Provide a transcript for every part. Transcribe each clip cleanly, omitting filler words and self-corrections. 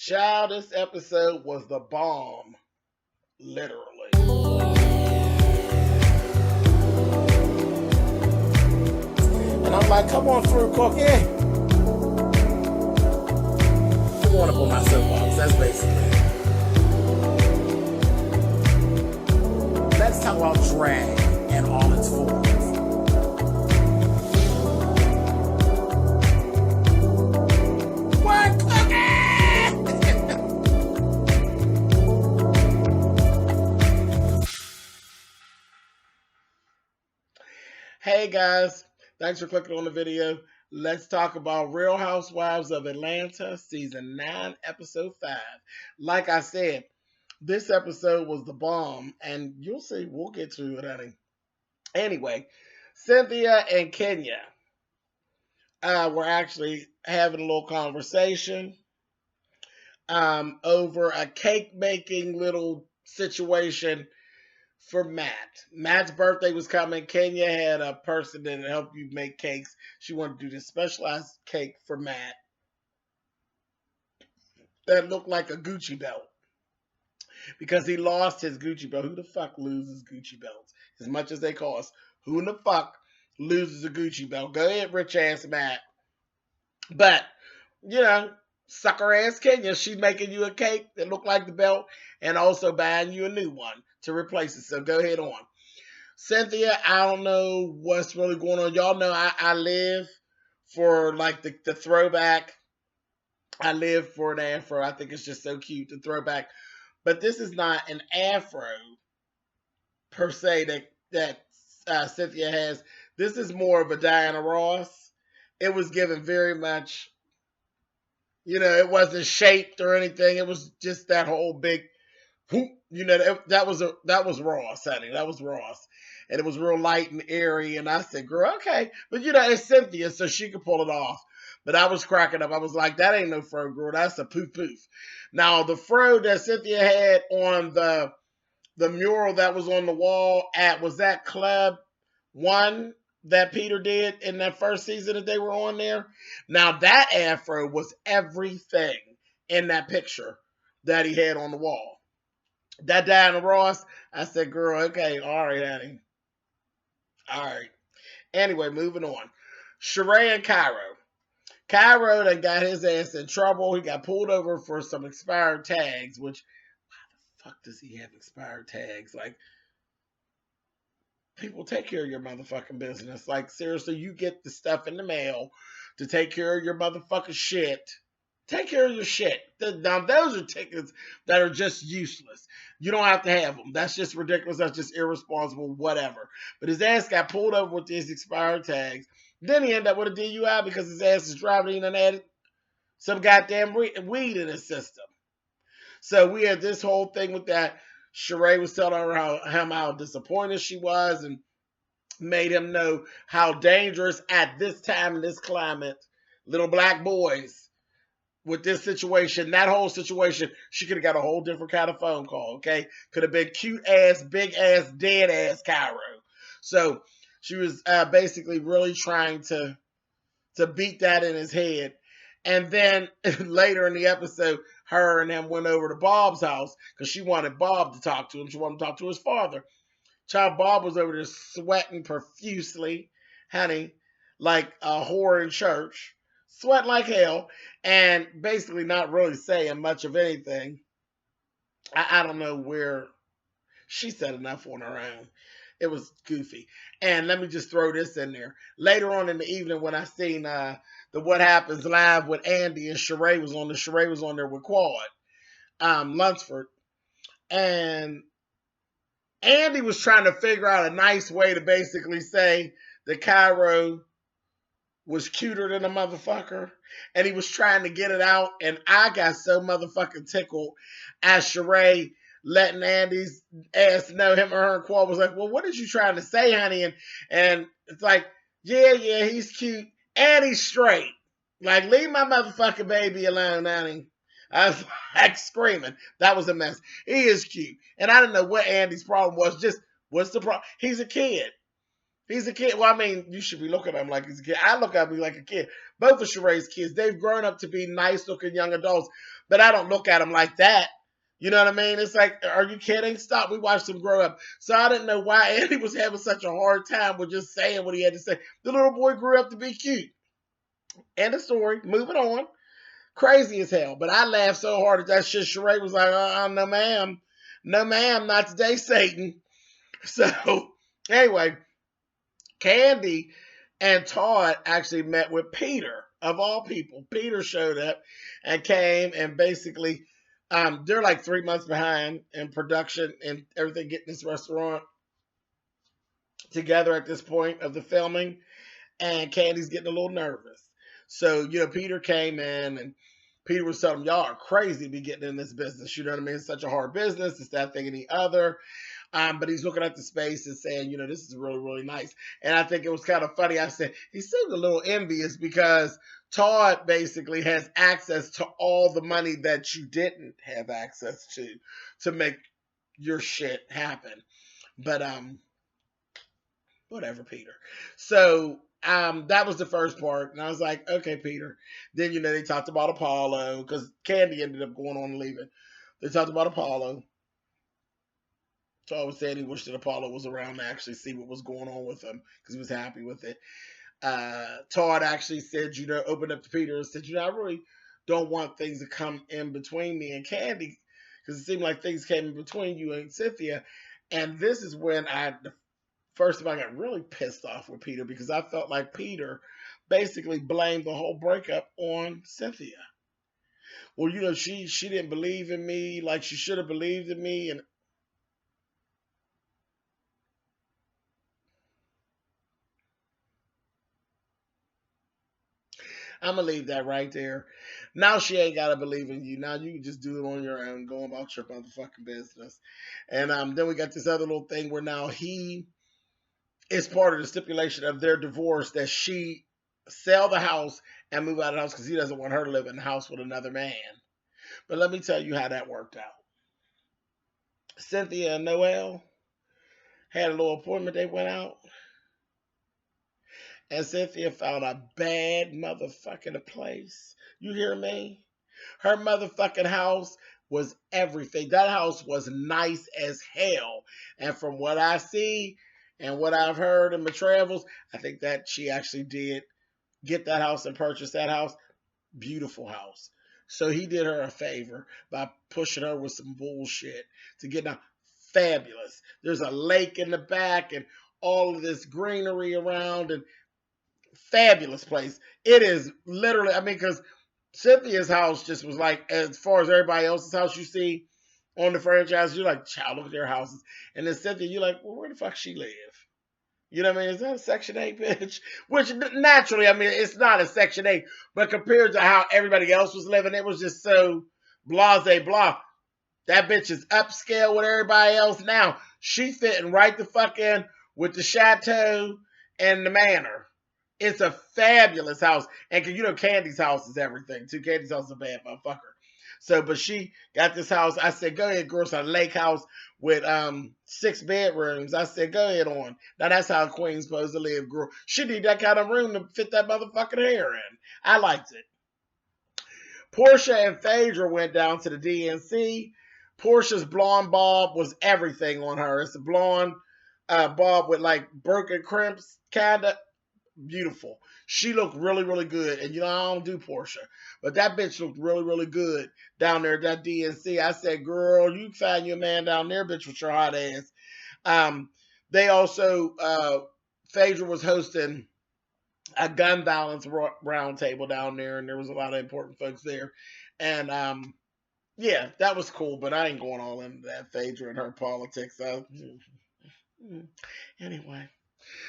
Child, this episode was the bomb. Literally. And I'm like, come on through, Cookie. I want to put my soapbox. That's basically it. Let's talk about drag and all its forms. What, Hey guys, thanks for clicking on the video. Let's talk about Real Housewives of Atlanta, Season 9, Episode 5. Like I said, this episode was the bomb, and you'll see, we'll get to it, honey. Anyway, Cynthia and Kenya were actually having a little conversation over a cake-making little situation for Matt. Matt's birthday was coming. Kenya had a person that helped you make cakes. She wanted to do this specialized cake for Matt that looked like a Gucci belt because he lost his Gucci belt. Who the fuck loses Gucci belts? As much as they cost. Who in the fuck loses a Gucci belt? Go ahead, rich ass Matt. But, you know, sucker ass Kenya, she's making you a cake that looked like the belt and also buying you a new one to replace it. So go ahead on. Cynthia, I don't know what's really going on. Y'all know I live for like the throwback. I live for an afro. I think it's just so cute, the throwback. But this is not an afro per se that Cynthia has. This is more of a Diana Ross. It was given very much, you know, it wasn't shaped or anything. It was just that whole big whoop. You know, that was Ross, honey. That was Ross. And it was real light and airy. And I said, girl, okay. But, you know, it's Cynthia, so she could pull it off. But I was cracking up. I was like, that ain't no fro, girl. That's a poof. Now, the fro that Cynthia had on the mural that was on the wall was that Club 1 that Peter did in that first season that they were on there? Now, that afro was everything in that picture that he had on the wall. That Diana Ross, I said, girl, okay, all right, honey. All right. Anyway, moving on. Shereé and Cairo. Cairo done got his ass in trouble. He got pulled over for some expired tags, which, why the fuck does he have expired tags? Like, people, take care of your motherfucking business. Like, seriously, you get the stuff in the mail to take care of your motherfucking shit. Take care of your shit. Now, those are tickets that are just useless. You don't have to have them. That's just ridiculous. That's just irresponsible, whatever. But his ass got pulled over with these expired tags. Then he ended up with a DUI because his ass is driving and added some goddamn weed in his system. So we had this whole thing with that. Shereé was telling her how disappointed she was and made him know how dangerous at this time in this climate, little black boys, with this situation, that whole situation, she could have got a whole different kind of phone call, okay? Could have been cute ass, big ass, dead ass Cairo. So she was basically really trying to beat that in his head. And then later in the episode, her and him went over to Bob's house because she wanted Bob to talk to him. She wanted to talk to his father. Child, Bob was over there sweating profusely, honey, like a whore in church. Sweat like hell, and basically not really saying much of anything. I don't know where she said enough on her own. It was goofy. And let me just throw this in there. Later on in the evening when I seen the What Happens Live with Andy and Shereé was on there with Quad, Lunsford. And Andy was trying to figure out a nice way to basically say that Cairo was cuter than a motherfucker, and he was trying to get it out, and I got so motherfucking tickled as Shereé letting Andy's ass know, him or her and Qual was like, well, what did you trying to say, honey? And it's like, yeah, he's cute, and he's straight. Like, leave my motherfucking baby alone, honey. I was like screaming. That was a mess. He is cute. And I didn't know what Andy's problem was. Just, what's the problem? He's a kid. He's a kid. Well, I mean, you should be looking at him like he's a kid. I look at him like a kid. Both of Sheree's kids, they've grown up to be nice looking young adults, but I don't look at them like that. You know what I mean? It's like, are you kidding? Stop. We watched them grow up. So I didn't know why Andy was having such a hard time with just saying what he had to say. The little boy grew up to be cute. End of story. Moving on. Crazy as hell. But I laughed so hard at that shit. Sheree was like, no ma'am. No ma'am, not today, Satan. So anyway, Kandi and Todd actually met with Peter, of all people. Peter showed up and came and basically, they're like 3 months behind in production and everything, getting this restaurant together at this point of the filming. And Candy's getting a little nervous. So, Peter came in and Peter was telling him, y'all are crazy to be getting in this business. You know what I mean? It's such a hard business. It's that thing and the other. But he's looking at the space and saying, this is really, really nice. And I think it was kind of funny. I said, he seemed a little envious because Todd basically has access to all the money that you didn't have access to make your shit happen. But, whatever, Peter. So, that was the first part. And I was like, okay, Peter. Then, they talked about Apollo because Kandi ended up going on and leaving. They talked about Apollo. Todd was saying he wished that Apollo was around to actually see what was going on with him because he was happy with it. Todd actually said, opened up to Peter and said, I really don't want things to come in between me and Kandi because it seemed like things came in between you and Cynthia. And this is when first of all, I got really pissed off with Peter because I felt like Peter basically blamed the whole breakup on Cynthia. Well, she didn't believe in me like she should have believed in me. And I'm going to leave that right there. Now she ain't got to believe in you. Now you can just do it on your own, go about your motherfucking business. And then we got this other little thing where now he is part of the stipulation of their divorce that she sell the house and move out of the house because he doesn't want her to live in the house with another man. But let me tell you how that worked out. Cynthia and Noel had a little appointment. They went out. And Cynthia found a bad motherfucking place. You hear me? Her motherfucking house was everything. That house was nice as hell. And from what I see and what I've heard in my travels, I think that she actually did get that house and purchase that house. Beautiful house. So he did her a favor by pushing her with some bullshit to get now fabulous. There's a lake in the back and all of this greenery around and fabulous place. It is literally, because Cynthia's house just was like, as far as everybody else's house you see on the franchise, you're like, child, look at their houses. And then Cynthia, you're like, well, where the fuck she live? You know what I mean? Is that a Section 8 bitch? Which naturally, it's not a Section 8, but compared to how everybody else was living, it was just so blase blah. That bitch is upscale with everybody else now. She fitting right the fuck in with the chateau and the manor. It's a fabulous house. And Candy's house is everything too. Candy's house is a bad motherfucker. So, but she got this house. I said, go ahead, girl. It's a lake house with 6 bedrooms. I said, go ahead on. Now that's how a queen's supposed to live, girl. She need that kind of room to fit that motherfucking hair in. I liked it. Portia and Phaedra went down to the DNC. Portia's blonde bob was everything on her. It's a blonde bob with like broken crimps, kinda. Beautiful. She looked really, really good. And I don't do Portia, but that bitch looked really, really good down there at that DNC. I said, girl, you find your man down there, bitch, with your hot ass. They also, Phaedra was hosting a gun violence round table down there, and there was a lot of important folks there. And yeah, that was cool, but I ain't going all into that Phaedra and her politics. Anyway.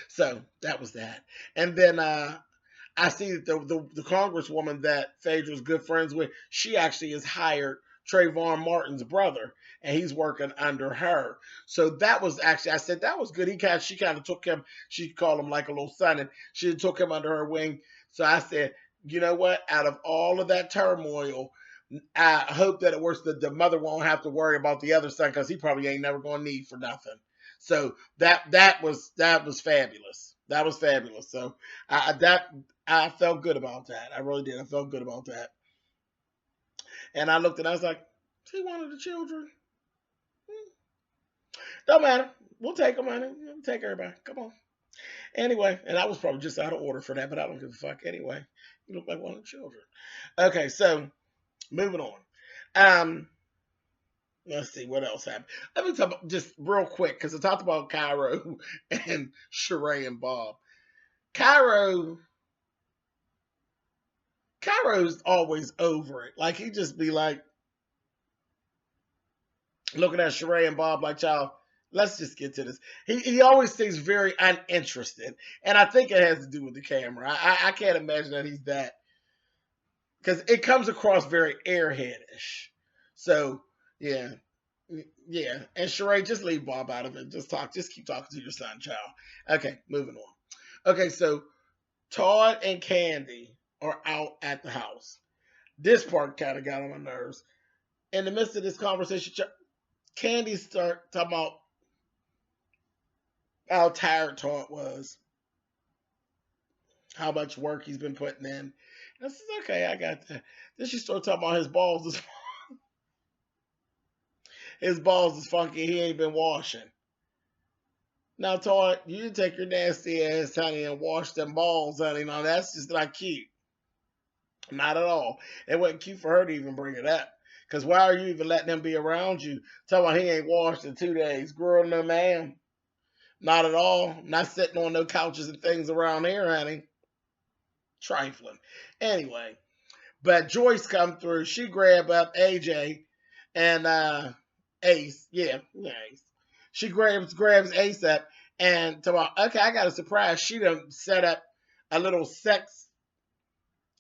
So that was that. And then I see that the congresswoman that Phaedra's good friends with, she actually has hired Trayvon Martin's brother, and he's working under her. So that was actually, I said, that was good. She kind of took him, she called him like a little son, and she took him under her wing. So I said, you know what? Out of all of that turmoil, I hope that it works that the mother won't have to worry about the other son because he probably ain't never going to need for nothing. So that was fabulous. That was fabulous. So I felt good about that. I really did. I felt good about that. And I looked and I was like, "See one of the children? Don't matter. We'll take them, honey. We'll take everybody. Come on." Anyway, and I was probably just out of order for that, but I don't give a fuck anyway. You look like one of the children. Okay, so moving on. Um, let's see what else happened. Let me talk about just real quick because I talked about Cairo and Shereé and Bob. Cairo's always over it. Like he just be like looking at Shereé and Bob like, "Child, let's just get to this." He always seems very uninterested, and I think it has to do with the camera. I can't imagine that he's that because it comes across very airheadish. So yeah, yeah. And Shereé, just leave Bob out of it. Just keep talking to your son, child. Okay, moving on. Okay, so Todd and Kandi are out at the house. This part kind of got on my nerves. In the midst of this conversation, Kandi start talking about how tired Todd was, how much work he's been putting in. And I said, "Okay, I got that." Then she started talking about his balls. His balls is funky. He ain't been washing. Now, Todd, you take your nasty ass, honey, and wash them balls, honey. Now, that's just not cute. Not at all. It wasn't cute for her to even bring it up. Because why are you even letting him be around you? Talking about he ain't washed in 2 days. Girl, no, ma'am. Not at all. Not sitting on no couches and things around here, honey. Trifling. Anyway, but Joyce come through. She grab up AJ and Ace. Yeah, Ace. She grabs Ace up and talk about, okay, I got a surprise. She done set up a little sex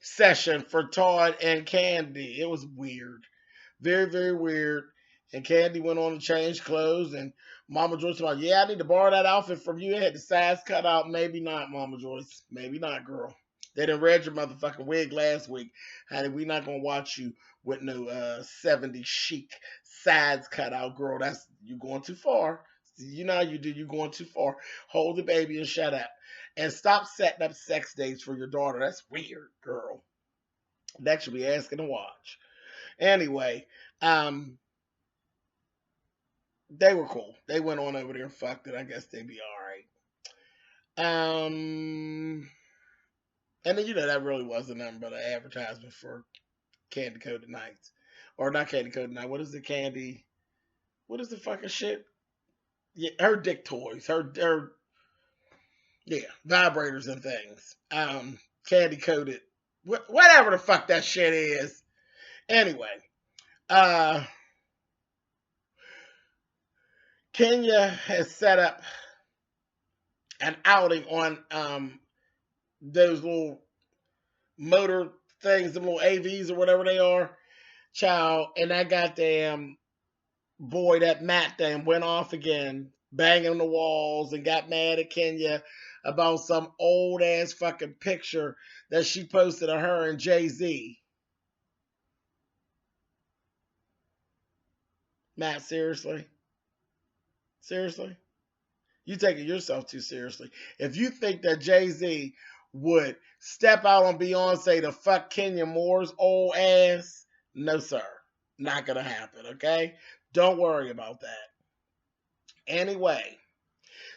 session for Todd and Kandi. It was weird. Very, very weird. And Kandi went on to change clothes, and Mama Joyce was like, "Yeah, I need to borrow that outfit from you. It had the size cut out. Maybe not, Mama Joyce. Maybe not, girl. They done read your motherfucking wig last week. Honey, we not going to watch you with no 70s chic sides cut out, girl. That's you going too far. You know how you do. You going too far. Hold the baby and shut up. And stop setting up sex dates for your daughter. That's weird, girl. That should be asking to watch." Anyway, they were cool. They went on over there and fucked it. I guess they'd be all right. And then that really wasn't nothing but an advertisement for Candy Coated Nights, or not Candy Coated Night. What is the candy? What is the fucking shit? Yeah, her dick toys. Her yeah, vibrators and things. Candy coated. Whatever the fuck that shit is. Anyway, Kenya has set up an outing on those little motor things, the little AVs or whatever they are, child. And that goddamn boy, that Matt thing went off again, banging the walls, and got mad at Kenya about some old ass fucking picture that she posted of her and Jay-Z. Matt, seriously? Seriously? You taking yourself too seriously. If you think that Jay-Z would step out on Beyonce to fuck Kenya Moore's old ass, no sir. Not gonna happen, okay? Don't worry about that. Anyway,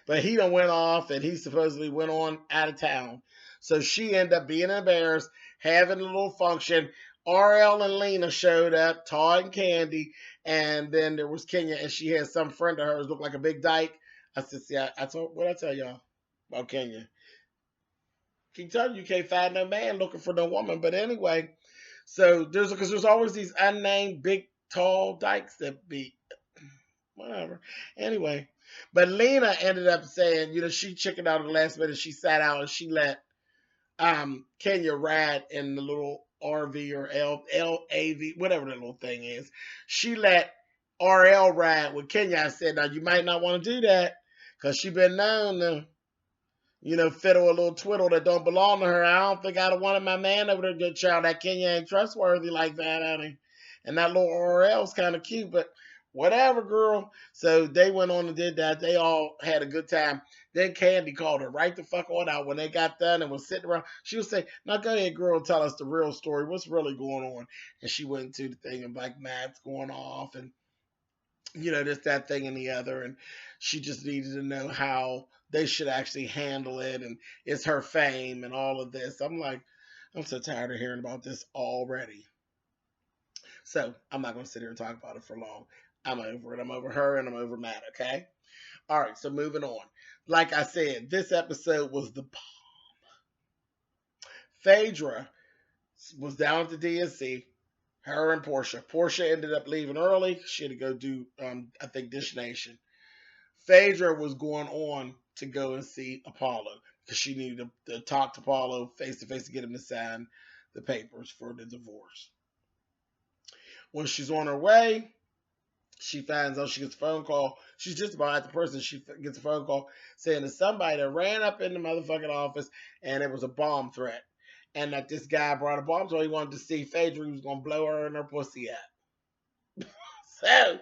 but he done went off and he supposedly went on out of town. So she ended up being embarrassed, having a little function. RL and Lena showed up, Todd and Kandi, and then there was Kenya, and she had some friend of hers look like a big dyke. I said, "See, I told what I tell y'all about Kenya. Keep telling you can't find no man looking for no woman." But anyway, so there's always these unnamed big tall dykes that be whatever. Anyway, but Lena ended up saying, she chickened out at the last minute. She sat out and she let Kenya ride in the little RV or LAV, whatever the little thing is. She let RL ride with Kenya. I said, now you might not want to do that because she been known to, fiddle a little twiddle that don't belong to her. I don't think I'd have wanted my man over there, good child. That Kenya ain't trustworthy like that, honey. And that little RL's kind of cute, but Whatever, girl. So they went on and did that. They all had a good time. Then Kandi called her right the fuck on out when they got done and was sitting around. She would say, "Now go ahead, girl, tell us the real story. What's really going on?" And she went into the thing and like Matt's going off and this, that thing and the other. And she just needed to know how they should actually handle it. And it's her fame and all of this. I'm like, I'm so tired of hearing about this already. So I'm not going to sit here and talk about it for long. I'm over it. I'm over her and I'm over Matt, okay? All right, so moving on. Like I said, this episode was the Phaedra was down at the DNC. Her and Portia. Portia ended up leaving early. She had to go do, I think, Dish Nation. Phaedra was going on to go and see Apollo because she needed to talk to Apollo face to face to get him to sign the papers for the divorce. When she's on her way, she finds out, she gets a phone call. She's just about at the person. She gets a phone call saying that somebody that ran up in the motherfucking office and it was a bomb threat. And that this guy brought a bomb, so he wanted to see Phaedra. He was going to blow her and her pussy out. So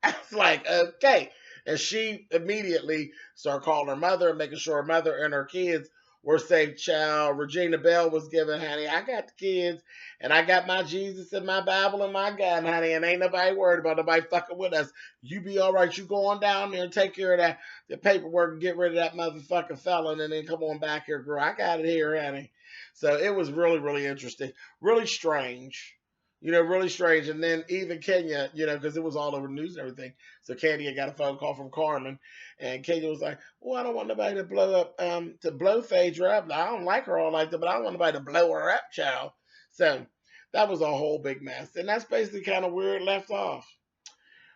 I was like, okay. And she immediately started calling her mother and making sure her mother and her kids were safe. Child, Regina Bell was giving, honey, I got the kids and I got my Jesus and my Bible and my gun, honey, and ain't nobody worried about nobody fucking with us. You be all right. You go on down there and take care of that, the paperwork, and get rid of that motherfucking felon, and then come on back here, girl. I got it here, honey. So it was really, really interesting, really strange. Really strange. And then even Kenya, because it was all over the news and everything. So Kandi had got a phone call from Carmen, and Kenya was like, "Well, I don't want nobody to blow Phaedra up. I don't like her all like that, but I don't want nobody to blow her up, child." So that was a whole big mess, and that's basically kind of where it left off.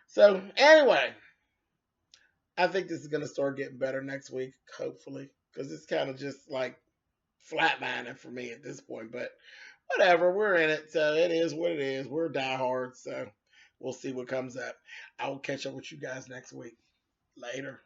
So anyway, I think this is gonna start getting better next week, hopefully, because it's kind of just like flatlining for me at this point, but whatever, we're in it, so it is what it is. We're diehards, so we'll see what comes up. I will catch up with you guys next week. Later.